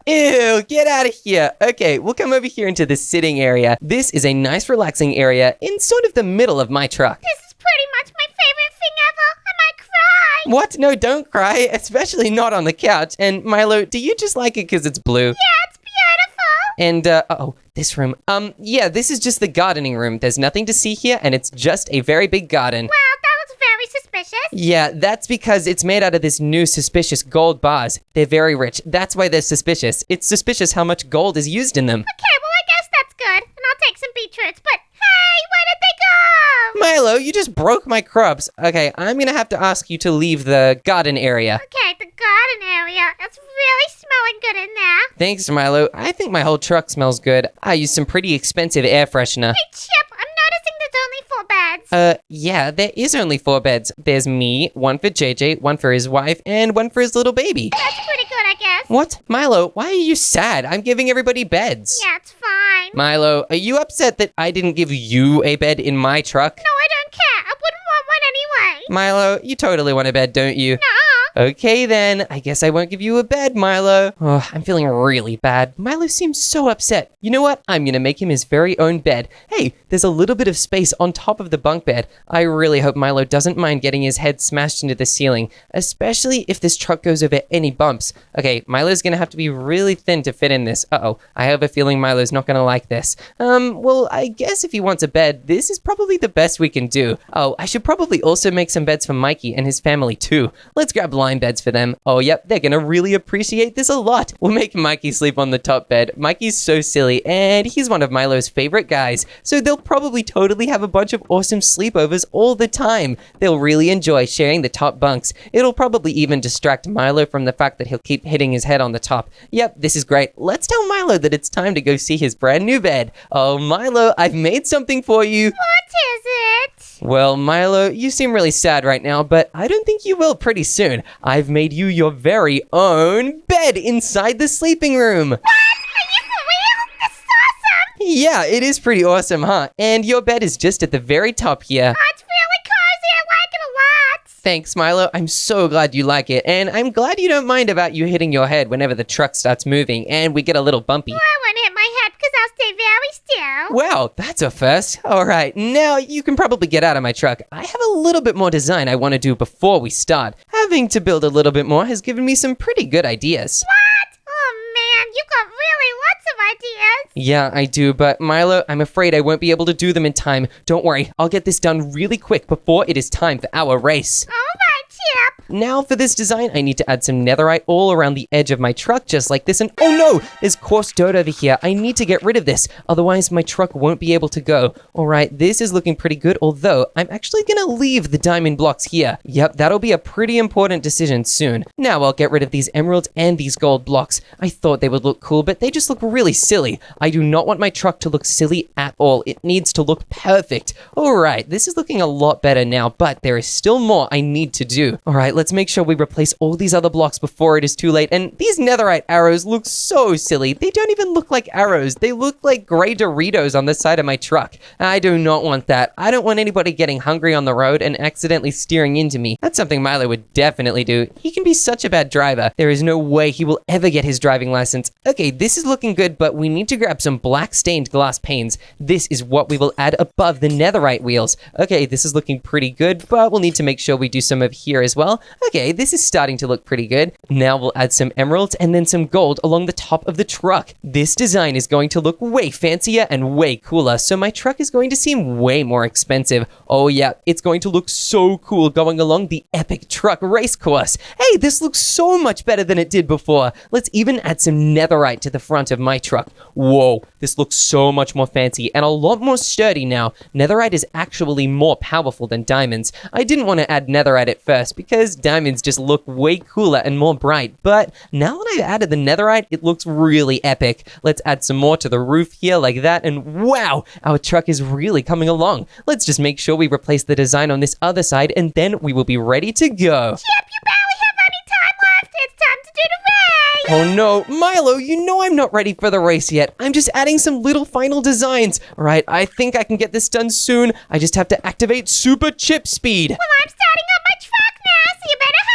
Ew, get out of here. Okay, we'll come over here into the sitting area. This is a nice relaxing area in sort of the middle of my truck. This is pretty much my favorite thing ever. I might cry. What? No, don't cry, especially not on the couch. And Milo, do you just like it because it's blue? Yeah, it's beautiful. And, uh-oh, this room. Yeah, this is just the gardening room. There's nothing to see here, and it's just a very big garden. Wow, that looks very suspicious. Yeah, that's because it's made out of this new suspicious gold bars. They're very rich. That's why they're suspicious. It's suspicious how much gold is used in them. Okay, well, I guess that's good. And I'll take some beetroots, but hey, where did they go? Milo, you just broke my crops. Okay, I'm gonna have to ask you to leave the garden area. Okay, the garden area. It's really smelling good in there. Thanks, Milo. I think my whole truck smells good. I used some pretty expensive air freshener. Hey, Chip, I'm noticing there's only 4 beds. Yeah, there is only 4 beds. There's me, one for JJ, one for his wife, and one for his little baby. That's pretty good, I guess. What? Milo, why are you sad? I'm giving everybody beds. Yeah, it's fine. Milo, are you upset that I didn't give you a bed in my truck? No, I don't care. I wouldn't want one anyway. Milo, you totally want a bed, don't you? Nuh-uh. Okay then, I guess I won't give you a bed, Milo. Oh, I'm feeling really bad. Milo seems so upset. You know what? I'm gonna make him his very own bed. Hey, there's a little bit of space on top of the bunk bed. I really hope Milo doesn't mind getting his head smashed into the ceiling, especially if this truck goes over any bumps. Okay, Milo's gonna have to be really thin to fit in this. Uh-oh, I have a feeling Milo's not gonna like this. Well, I guess if he wants a bed, this is probably the best we can do. Oh, I should probably also make some beds for Mikey and his family too. Let's grab line beds for them. Oh, yep, they're gonna really appreciate this a lot. We'll make Mikey sleep on the top bed. Mikey's so silly, and he's one of Milo's favorite guys, so they'll probably totally have a bunch of awesome sleepovers all the time. They'll really enjoy sharing the top bunks. It'll probably even distract Milo from the fact that he'll keep hitting his head on the top. Yep, this is great. Let's tell Milo that it's time to go see his brand new bed. Oh, Milo, I've made something for you. What is it? Well, Milo, you seem really sad right now, but I don't think you will pretty soon. I've made you your very own bed inside the sleeping room. What? Are you for real? This is awesome. Yeah, it is pretty awesome, huh? And your bed is just at the very top here. Oh, it's really cozy. I like it a lot. Thanks, Milo. I'm so glad you like it, and I'm glad you don't mind about you hitting your head whenever the truck starts moving and we get a little bumpy. Well, I won't hit my head because I'll stay very still. Wow, that's a first. All right, now you can probably get out of my truck. I have a little bit more design I want to do before we start. Having to build a little bit more has given me some pretty good ideas. What? Oh, man, you've got really lots of ideas. Yeah, I do, but Milo, I'm afraid I won't be able to do them in time. Don't worry, I'll get this done really quick before it is time for our race. All right, Chip. Now for this design, I need to add some netherite all around the edge of my truck, just like this. And oh no, there's coarse dirt over here. I need to get rid of this, otherwise my truck won't be able to go. All right, this is looking pretty good, although I'm actually gonna leave the diamond blocks here. Yep, that'll be a pretty important decision soon. Now I'll get rid of these emeralds and these gold blocks. I thought they would look cool, but they just look really silly. I do not want my truck to look silly at all. It needs to look perfect. All right, this is looking a lot better now, but there is still more I need to do. All right, let's make sure we replace all these other blocks before it is too late. And these netherite arrows look so silly. They don't even look like arrows. They look like gray Doritos on the side of my truck. I do not want that. I don't want anybody getting hungry on the road and accidentally steering into me. That's something Milo would definitely do. He can be such a bad driver. There is no way he will ever get his driving license. Okay, this is looking good, but we need to grab some black stained glass panes. This is what we will add above the netherite wheels. Okay, this is looking pretty good, but we'll need to make sure we do some of here as well. Okay, this is starting to look pretty good. Now we'll add some emeralds and then some gold along the top of the truck. This design is going to look way fancier and way cooler, so my truck is going to seem way more expensive. Oh yeah, it's going to look so cool going along the epic truck race course. Hey, this looks so much better than it did before. Let's even add some netherite to the front of my truck. Whoa, this looks so much more fancy and a lot more sturdy now. Netherite is actually more powerful than diamonds. I didn't want to add netherite at first because diamonds just look way cooler and more bright, but now that I've added the netherite, it looks really epic. Let's add some more to the roof here like that, and wow, our truck is really coming along. Let's just make sure we replace the design on this other side, and then we will be ready to go. Chip, you barely have any time left. It's time to do the race. Oh no, Milo, you know I'm not ready for the race yet. I'm just adding some little final designs. All right, I think I can get this done soon. I just have to activate Super Chip Speed. Well, I'm starting up my truck now, so you better hurry.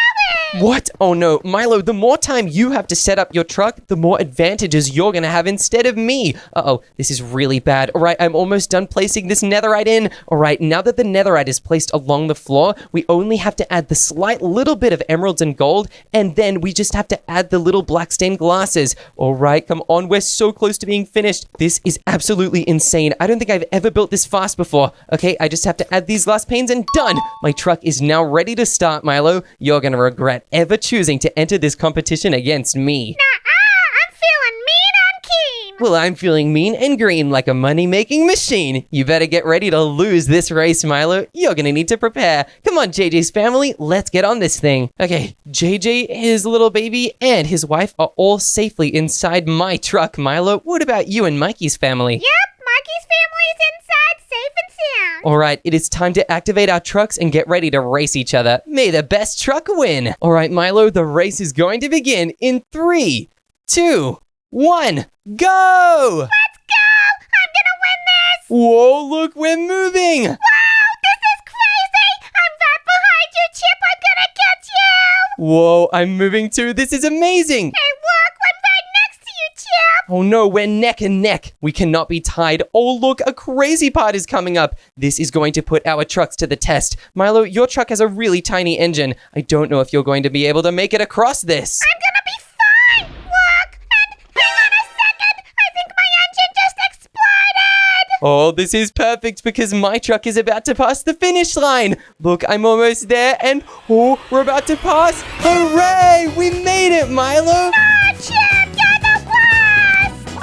What? Oh no, Milo, the more time you have to set up your truck, the more advantages you're gonna have instead of me. Uh-oh, this is really bad. All right, I'm almost done placing this netherite in. All right, now that the netherite is placed along the floor, we only have to add the slight little bit of emeralds and gold, and then we just have to add the little black stained glasses. All right, come on, we're so close to being finished. This is absolutely insane. I don't think I've ever built this fast before. Okay, I just have to add these glass panes and done. My truck is now ready to start, Milo. You're gonna regret ever choosing to enter this competition against me. I'm feeling mean and keen. Well, I'm feeling mean and green like a money-making machine. You better get ready to lose this race, Milo. You're gonna need to prepare. Come on, JJ's family, let's get on this thing. Okay, JJ, his little baby, and his wife are all safely inside my truck, Milo. What about you and Mikey's family? Yep, Mikey's family is inside, safe and sound. All right, it is time to activate our trucks and get ready to race each other. May the best truck win. All right, Milo, the race is going to begin in 3, 2, 1, go! Let's go! I'm gonna win this! Whoa, look, we're moving! Wow, this is crazy! I'm right behind you, Chip! I'm gonna get you! Whoa, I'm moving too. This is amazing! Hey, look! I'm right next to you, Chip! Oh no, we're neck and neck. We cannot be tied. Oh look, a crazy part is coming up. This is going to put our trucks to the test. Milo, your truck has a really tiny engine. I don't know if you're going to be able to make it across this. I'm gonna be fine! Look! And hang on a second! I think my engine just exploded! Oh, this is perfect because my truck is about to pass the finish line. Look, I'm almost there and oh, we're about to pass. Hooray! We made it, Milo! Oh, Chip! You're the best!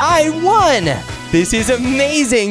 I won! This is amazing!